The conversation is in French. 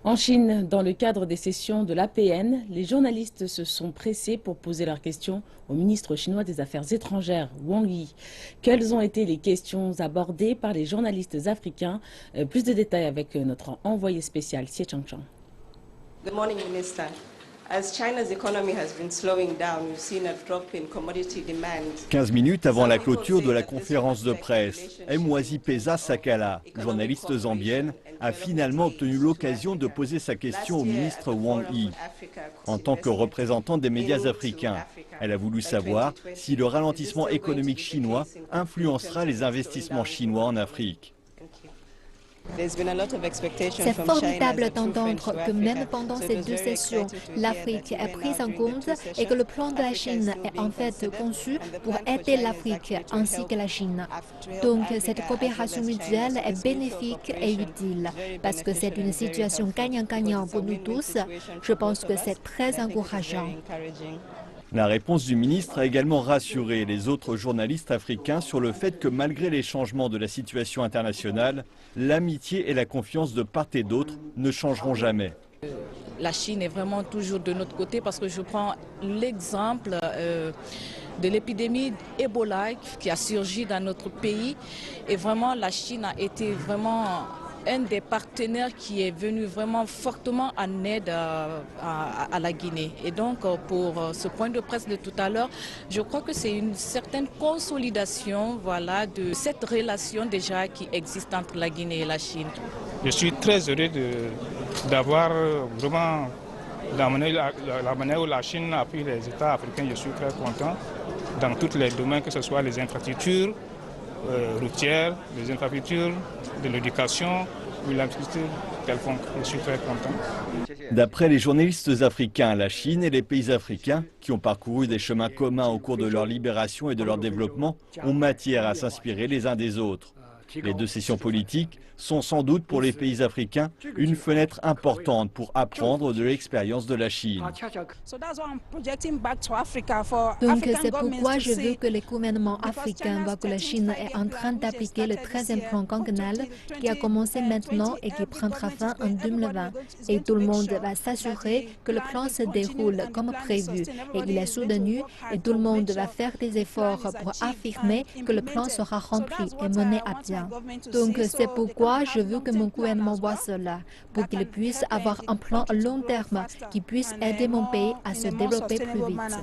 En Chine, dans le cadre des sessions de l'APN, les journalistes se sont pressés pour poser leurs questions au ministre chinois des Affaires étrangères, Wang Yi. Quelles ont été les questions abordées par les journalistes africains? Plus de détails avec notre envoyé spécial, Xie Changchang. Good morning, Minister. As China's economy has been slowing down, we've seen a drop in commodity demand. 15 minutes avant la clôture de la conférence de presse, Mwazipeza Sakala, journaliste zambienne, a finalement obtenu l'occasion de poser sa question au ministre Wang Yi. En tant que représentante des médias africains, elle a voulu savoir si le ralentissement économique chinois influencera les investissements chinois en Afrique. C'est formidable d'entendre que même pendant ces deux sessions, l'Afrique est prise en compte et que le plan de la Chine est en fait conçu pour aider l'Afrique ainsi que la Chine. Donc cette coopération mutuelle est bénéfique et utile parce que c'est une situation gagnant-gagnant pour nous tous. Je pense que c'est très encourageant. La réponse du ministre a également rassuré les autres journalistes africains sur le fait que malgré les changements de la situation internationale, l'amitié et la confiance de part et d'autre ne changeront jamais. La Chine est vraiment toujours de notre côté parce que je prends l'exemple de l'épidémie Ebola qui a surgi dans notre pays et vraiment la Chine a été vraiment un des partenaires qui est venu vraiment fortement en aide à la Guinée. Et donc, pour ce point de presse de tout à l'heure, je crois que c'est une certaine consolidation voilà, de cette relation déjà qui existe entre la Guinée et la Chine. Je suis très heureux d'avoir vraiment la manière où la Chine appuie les États africains. Je suis très content dans tous les domaines, que ce soit les infrastructures, routières, les infrastructures de l'éducation ou l'agriculture quelconque. Je suis très content. D'après les journalistes africains, la Chine et les pays africains, qui ont parcouru des chemins communs au cours de leur libération et de leur développement, ont matière à s'inspirer les uns des autres. Les deux sessions politiques sont sans doute pour les pays africains une fenêtre importante pour apprendre de l'expérience de la Chine. Donc c'est pourquoi je veux que les gouvernements africains voient que la Chine est en train d'appliquer le 13e plan quinquennal qui a commencé maintenant et qui prendra fin en 2020. Et tout le monde va s'assurer que le plan se déroule comme prévu et il est soutenu et tout le monde va faire des efforts pour affirmer que le plan sera rempli et mené à bien. Donc c'est pourquoi je veux que mon gouvernement voit cela, pour qu'il puisse avoir un plan à long terme qui puisse aider mon pays à se développer plus vite.